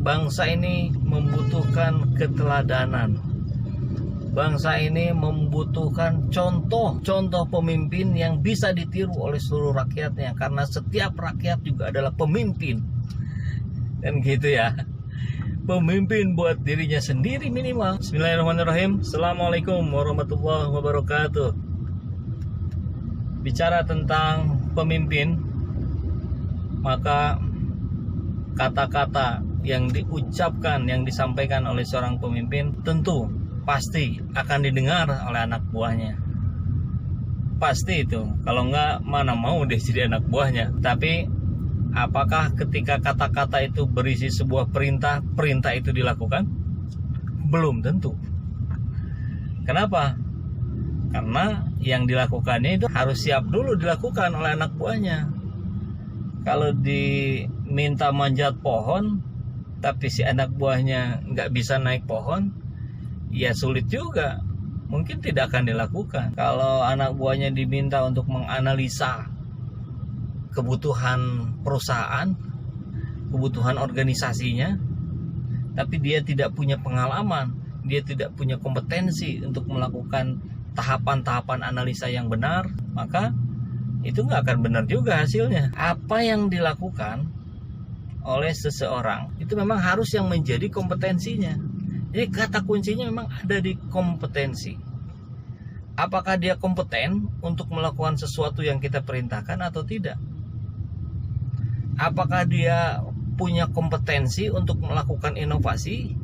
Bangsa ini membutuhkan keteladanan. Bangsa ini membutuhkan contoh pemimpin yang bisa ditiru oleh seluruh rakyatnya, karena setiap rakyat juga adalah pemimpin. Dan gitu ya. Pemimpin buat dirinya sendiri minimal. Bismillahirrahmanirrahim. Assalamualaikum warahmatullahi wabarakatuh. Bicara tentang pemimpin, maka kata-kata yang diucapkan, yang disampaikan oleh seorang pemimpin tentu pasti akan didengar oleh anak buahnya. Pasti itu. Kalau enggak, mana mau dia jadi anak buahnya. Tapi apakah ketika kata-kata itu berisi sebuah perintah itu dilakukan? Belum tentu. Kenapa? Karena yang dilakukannya itu harus siap dulu dilakukan oleh anak buahnya. Kalau diminta manjat pohon, tapi si anak buahnya nggak bisa naik pohon, ya sulit juga. Mungkin tidak akan dilakukan. Kalau anak buahnya diminta untuk menganalisa kebutuhan perusahaan, kebutuhan organisasinya, tapi dia tidak punya pengalaman, dia tidak punya kompetensi untuk melakukan tahapan-tahapan analisa yang benar, maka itu nggak akan benar juga hasilnya. Apa yang dilakukan oleh seseorang itu memang harus yang menjadi kompetensinya. Jadi kata kuncinya memang ada di kompetensi. Apakah dia kompeten untuk melakukan sesuatu yang kita perintahkan atau tidak? Apakah dia punya kompetensi untuk melakukan inovasi?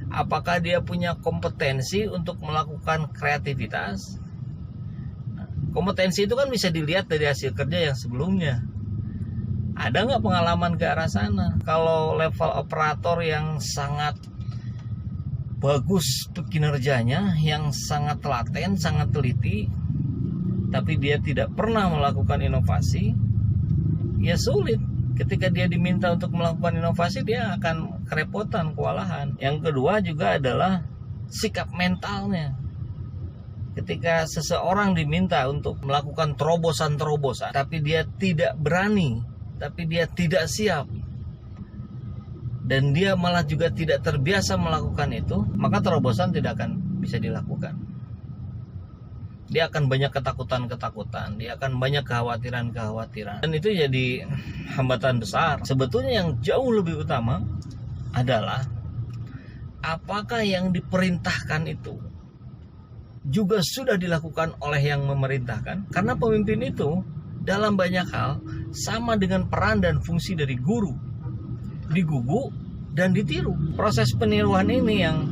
Apakah dia punya kompetensi untuk melakukan kreativitas? Kompetensi itu kan bisa dilihat dari hasil kerja yang sebelumnya. Ada nggak pengalaman ke arah sana? Kalau level operator yang sangat bagus kinerjanya, yang sangat telaten, sangat teliti, tapi dia tidak pernah melakukan inovasi, ya sulit. Ketika dia diminta untuk melakukan inovasi, dia akan kerepotan, kewalahan. Yang kedua juga adalah sikap mentalnya. Ketika seseorang diminta untuk melakukan terobosan-terobosan, tapi dia tidak berani, tapi dia tidak siap, dan dia malah juga tidak terbiasa melakukan itu, maka terobosan tidak akan bisa dilakukan. Dia akan banyak ketakutan-ketakutan, dia akan banyak kekhawatiran-kekhawatiran, dan itu jadi hambatan besar. Sebetulnya yang jauh lebih utama adalah apakah yang diperintahkan itu juga sudah dilakukan oleh yang memerintahkan. Karena pemimpin itu dalam banyak hal sama dengan peran dan fungsi dari guru, digugu dan ditiru. Proses peniruan ini yang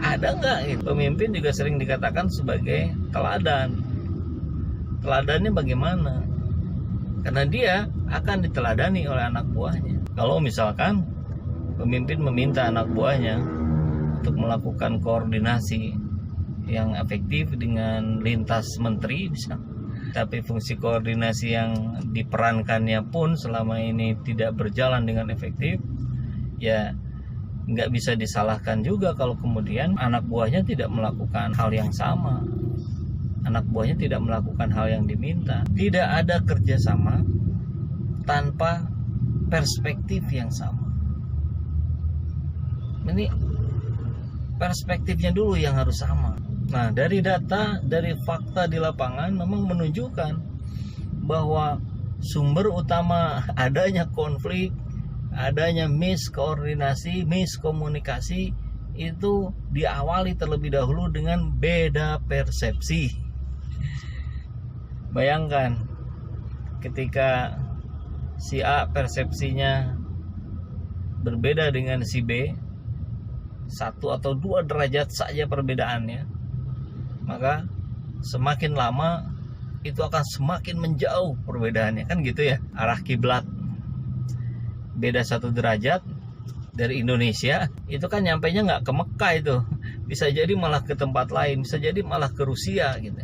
ada nggak? Pemimpin juga sering dikatakan sebagai teladan. Teladannya bagaimana? Karena dia akan diteladani oleh anak buahnya. Kalau misalkan pemimpin meminta anak buahnya untuk melakukan koordinasi yang efektif dengan lintas menteri bisa, tapi fungsi koordinasi yang diperankannya pun selama ini tidak berjalan dengan efektif, ya nggak bisa disalahkan juga kalau kemudian anak buahnya tidak melakukan hal yang sama. Anak buahnya tidak melakukan hal yang diminta. Tidak ada kerjasama tanpa perspektif yang sama. Ini perspektifnya dulu yang harus sama. Nah, dari data, dari fakta di lapangan memang menunjukkan bahwa sumber utama adanya konflik, adanya miskoordinasi, miskomunikasi itu diawali terlebih dahulu dengan beda persepsi. Bayangkan ketika si A persepsinya berbeda dengan si B, 1 atau 2 derajat saja perbedaannya, maka semakin lama itu akan semakin menjauh perbedaannya, kan gitu ya. Arah kiblat beda 1 derajat dari Indonesia, itu kan nyampainya nggak ke Mekah, itu bisa jadi malah ke tempat lain, bisa jadi malah ke Rusia gitu.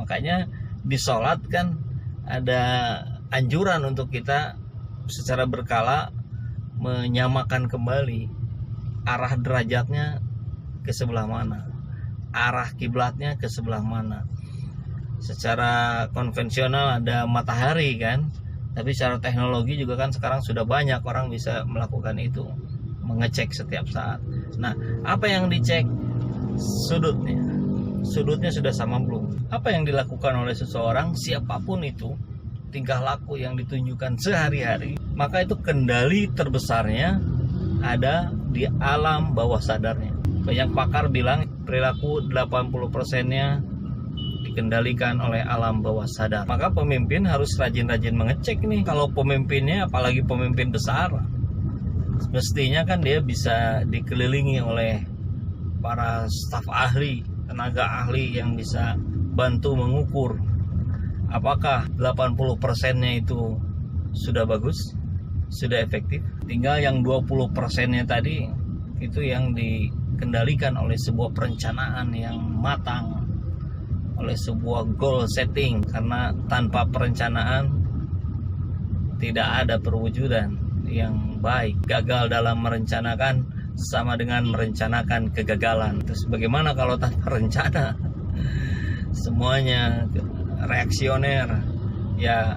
Makanya di sholat kan ada anjuran untuk kita secara berkala menyamakan kembali arah derajatnya ke sebelah mana, arah kiblatnya ke sebelah mana. Secara konvensional ada matahari kan, tapi secara teknologi juga kan sekarang sudah banyak orang bisa melakukan itu. mengecek setiap saat. Nah, apa yang dicek? Sudutnya sudah sama belum? Apa yang dilakukan oleh seseorang, siapapun itu, tingkah laku yang ditunjukkan sehari-hari, maka itu kendali terbesarnya ada di alam bawah sadarnya. Banyak pakar bilang perilaku 80%-nya dikendalikan oleh alam bawah sadar. Maka pemimpin harus rajin-rajin mengecek nih. Kalau pemimpinnya, apalagi pemimpin besar, mestinya kan dia bisa dikelilingi oleh para staf ahli, tenaga ahli yang bisa bantu mengukur apakah 80%-nya itu sudah bagus, sudah efektif. Tinggal yang 20%-nya tadi itu yang dikendalikan oleh sebuah perencanaan yang matang, oleh sebuah goal setting. Karena tanpa perencanaan tidak ada perwujudan yang baik. Gagal dalam merencanakan sama dengan merencanakan kegagalan. Terus bagaimana kalau tanpa rencana? Semuanya reaksioner, ya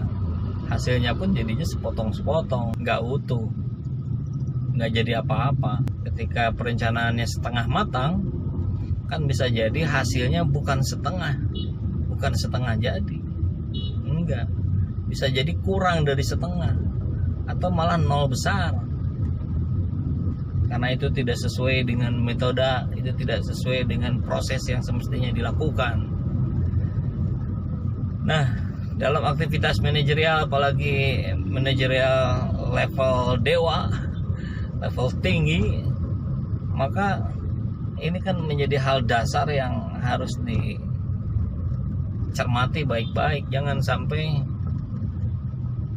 hasilnya pun jadinya sepotong-sepotong, nggak utuh, nggak jadi apa-apa. Ketika perencanaannya setengah matang, kan bisa jadi hasilnya bukan setengah jadi, enggak, bisa jadi kurang dari setengah atau malah nol besar. Karena itu tidak sesuai dengan metode, itu tidak sesuai dengan proses yang semestinya dilakukan. Nah, dalam aktivitas manajerial, apalagi manajerial level dewa, level tinggi, maka ini kan menjadi hal dasar yang harus dicermati baik-baik. Jangan sampai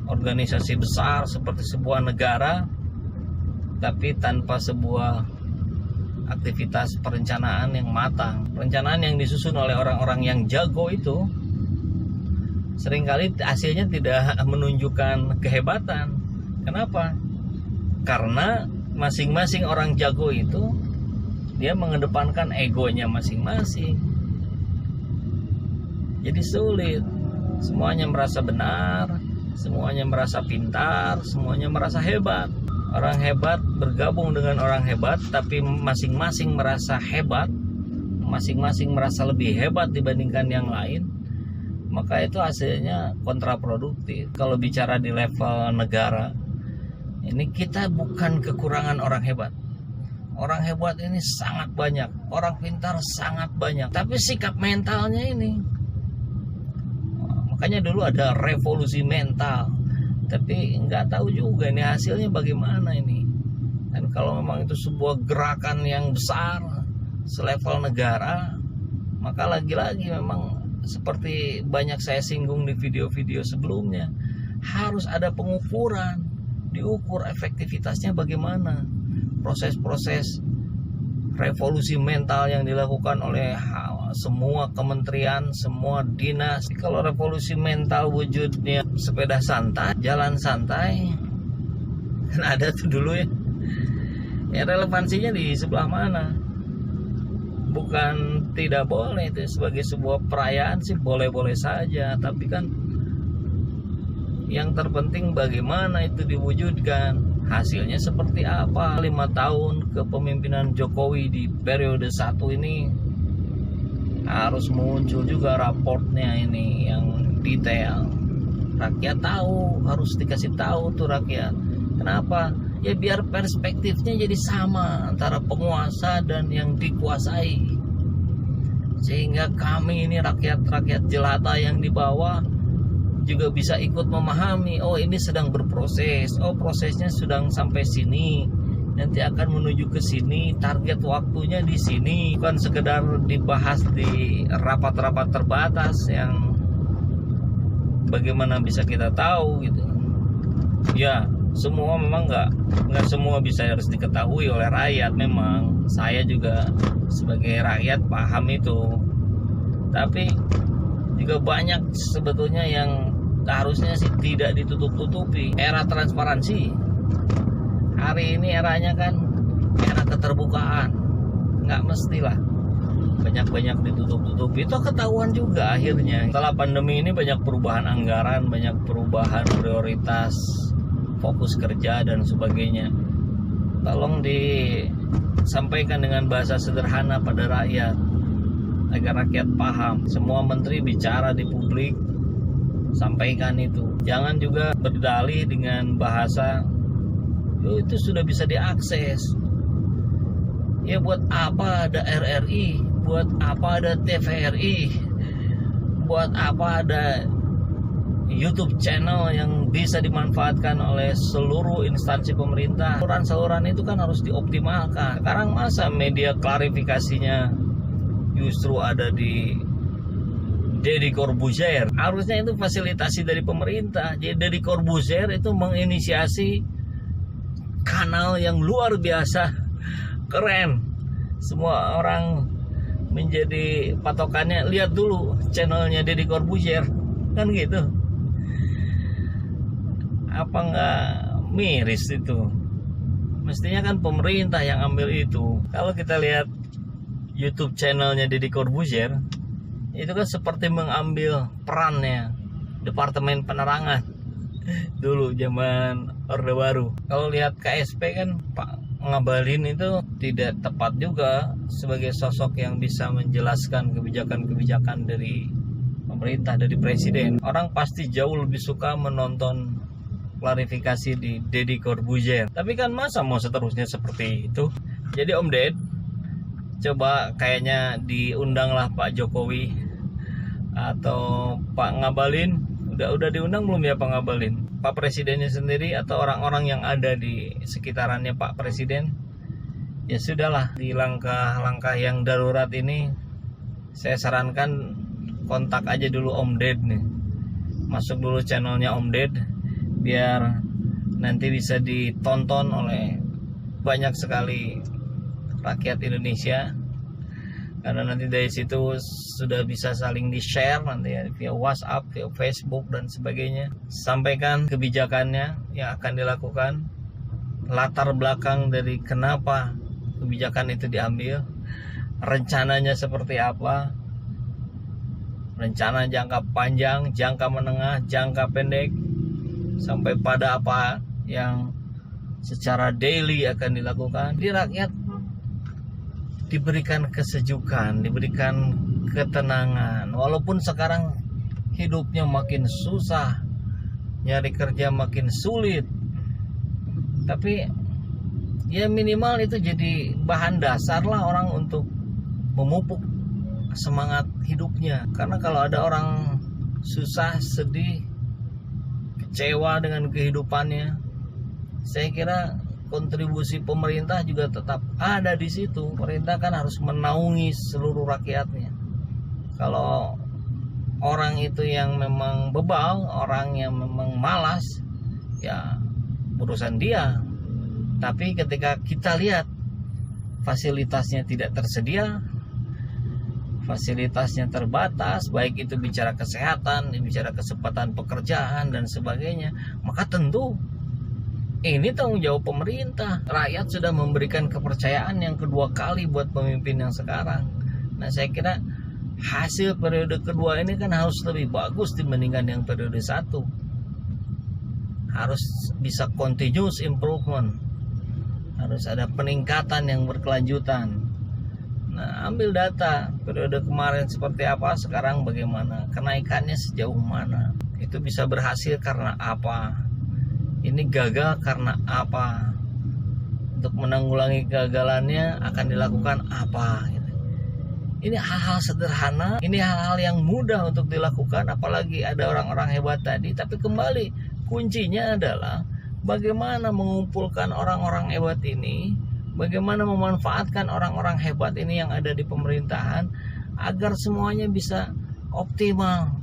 organisasi besar seperti sebuah negara, tapi tanpa sebuah aktivitas perencanaan yang matang. Perencanaan yang disusun oleh orang-orang yang jago itu seringkali hasilnya tidak menunjukkan kehebatan. Kenapa? Karena masing-masing orang jago itu dia mengedepankan egonya masing-masing. Jadi sulit. Semuanya merasa benar, semuanya merasa pintar, semuanya merasa hebat. Orang hebat bergabung dengan orang hebat, tapi masing-masing merasa hebat, masing-masing merasa lebih hebat dibandingkan yang lain, maka itu hasilnya kontraproduktif. Kalau bicara di level negara, ini kita bukan kekurangan orang hebat. Orang hebat ini sangat banyak, orang pintar sangat banyak, tapi sikap mentalnya ini. Makanya dulu ada revolusi mental, tapi nggak tahu juga ini hasilnya bagaimana ini. Dan kalau memang itu sebuah gerakan yang besar selevel negara, maka lagi-lagi memang seperti banyak saya singgung di video-video sebelumnya, harus ada pengukuran, diukur efektivitasnya bagaimana. Proses-proses revolusi mental yang dilakukan oleh semua kementerian, semua dinas. Kalau revolusi mental wujudnya sepeda santai, jalan santai, kan ada tuh dulu ya. Ya relevansinya di sebelah mana? Bukan tidak boleh, itu sebagai sebuah perayaan sih boleh-boleh saja, tapi kan yang terpenting bagaimana itu diwujudkan. Hasilnya seperti apa? 5 tahun kepemimpinan Jokowi di periode 1 ini harus muncul juga raportnya ini yang detail. Rakyat tahu, harus dikasih tahu tuh rakyat. Kenapa? Ya biar perspektifnya jadi sama antara penguasa dan yang dikuasai. Sehingga kami ini rakyat-rakyat jelata yang di bawah juga bisa ikut memahami, oh ini sedang berproses, oh prosesnya sedang sampai sini, nanti akan menuju ke sini, target waktunya di sini. Bukan sekedar dibahas di rapat-rapat terbatas yang bagaimana bisa kita tahu gitu. Ya semua memang nggak semua bisa harus diketahui oleh rakyat. Memang saya juga sebagai rakyat paham itu, tapi juga banyak sebetulnya yang harusnya sih tidak ditutup-tutupi. Era transparansi, hari ini eranya kan era keterbukaan, nggak mestilah banyak-banyak ditutup-tutupi. Itu ketahuan juga akhirnya. Setelah pandemi ini banyak perubahan anggaran, banyak perubahan prioritas, fokus kerja dan sebagainya. tolong disampaikan dengan bahasa sederhana pada rakyat agar rakyat paham. Semua menteri bicara di publik, sampaikan itu. Jangan juga berdalih dengan bahasa itu sudah bisa diakses. Ya buat apa ada RRI, buat apa ada TVRI, buat apa ada YouTube channel yang bisa dimanfaatkan oleh seluruh instansi pemerintah. Saluran-saluran itu kan harus dioptimalkan. Sekarang masa media klarifikasinya justru ada di Deddy Corbuzier? Harusnya itu fasilitasi dari pemerintah. Jadi Deddy Corbuzier itu menginisiasi kanal yang luar biasa keren. Semua orang menjadi patokannya, lihat dulu channelnya Deddy Corbuzier, kan gitu. Apa nggak miris itu? Mestinya kan pemerintah yang ambil itu. Kalau kita lihat YouTube channelnya Deddy Corbuzier, itu kan seperti mengambil perannya Departemen Penerangan dulu zaman Orde Baru. Kalau lihat KSP kan Pak Ngabalin itu tidak tepat juga sebagai sosok yang bisa menjelaskan kebijakan-kebijakan dari pemerintah, dari presiden. Orang pasti jauh lebih suka menonton klarifikasi di Deddy Corbuzier. Tapi kan masa mau seterusnya seperti itu? Jadi Om Ded, coba kayaknya diundanglah Pak Jokowi atau Pak Ngabalin. Udah diundang belum ya Pak Ngabalin? Pak Presidennya sendiri atau orang-orang yang ada di sekitarannya Pak Presiden? Ya sudahlah, di langkah-langkah yang darurat ini saya sarankan kontak aja dulu Om Ded nih. Masuk dulu channelnya Om Ded biar nanti bisa ditonton oleh banyak sekali rakyat Indonesia. Karena nanti dari situ sudah bisa saling di-share nanti ya, via WhatsApp, via Facebook dan sebagainya. Sampaikan kebijakannya yang akan dilakukan, latar belakang dari kenapa kebijakan itu diambil, rencananya seperti apa, rencana jangka panjang, jangka menengah, jangka pendek, sampai pada apa yang secara daily akan dilakukan. Di rakyat diberikan kesejukan, diberikan ketenangan. Walaupun sekarang hidupnya makin susah, nyari kerja makin sulit, tapi ya minimal itu jadi bahan dasar lah orang untuk memupuk semangat hidupnya. Karena kalau ada orang susah, sedih, kecewa dengan kehidupannya, saya kira kontribusi pemerintah juga tetap ada di situ. Pemerintah kan harus menaungi seluruh rakyatnya. Kalau orang itu yang memang bebal, orang yang memang malas, ya urusan dia. Tapi ketika kita lihat fasilitasnya tidak tersedia, fasilitasnya terbatas, baik itu bicara kesehatan, bicara kesempatan pekerjaan dan sebagainya, maka tentu ini tanggung jawab pemerintah. Rakyat sudah memberikan kepercayaan yang kedua kali buat pemimpin yang sekarang. Nah, saya kira hasil periode kedua ini kan harus lebih bagus dibandingkan yang periode satu. Harus bisa continuous improvement. Harus ada peningkatan yang berkelanjutan. Nah, ambil data periode kemarin seperti apa, sekarang bagaimana, kenaikannya sejauh mana, itu bisa berhasil karena apa, ini gagal karena apa, untuk menanggulangi kegagalannya akan dilakukan apa. Ini hal-hal sederhana, ini hal-hal yang mudah untuk dilakukan, apalagi ada orang-orang hebat tadi. Tapi kembali, kuncinya adalah bagaimana mengumpulkan orang-orang hebat ini, bagaimana memanfaatkan orang-orang hebat ini yang ada di pemerintahan agar semuanya bisa optimal,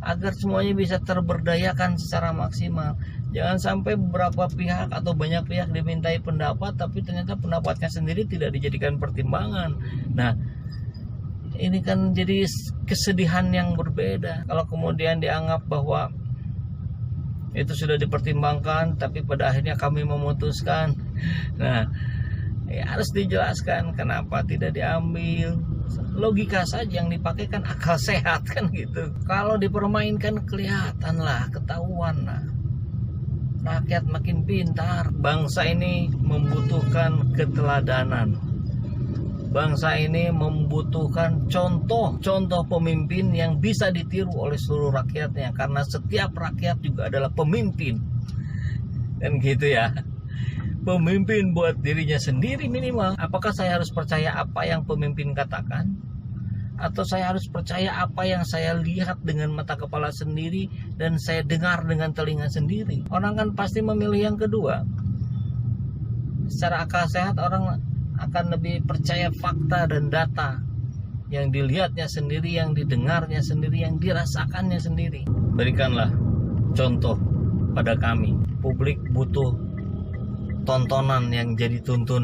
agar semuanya bisa terberdayakan secara maksimal. Jangan sampai beberapa pihak atau banyak pihak dimintai pendapat, tapi ternyata pendapatnya sendiri tidak dijadikan pertimbangan. Nah, ini kan jadi kesedihan yang berbeda. Kalau kemudian dianggap bahwa itu sudah dipertimbangkan, tapi pada akhirnya kami memutuskan. Nah, ya harus dijelaskan kenapa tidak diambil. Logika saja yang dipakai kan akal sehat kan gitu. Kalau dipermainkan kelihatan lah, ketahuan lah. rakyat makin pintar. Bangsa ini membutuhkan keteladanan. Bangsa ini membutuhkan contoh pemimpin yang bisa ditiru oleh seluruh rakyatnya, karena setiap rakyat juga adalah pemimpin. Dan gitu ya. Pemimpin buat dirinya sendiri minimal. Apakah saya harus percaya apa yang pemimpin katakan? Atau saya harus percaya apa yang saya lihat dengan mata kepala sendiri dan saya dengar dengan telinga sendiri? Orang kan pasti memilih yang kedua. Secara akal sehat orang akan lebih percaya fakta dan data yang dilihatnya sendiri, yang didengarnya sendiri, yang dirasakannya sendiri. Berikanlah contoh pada kami. Publik butuh tontonan yang jadi tuntunan.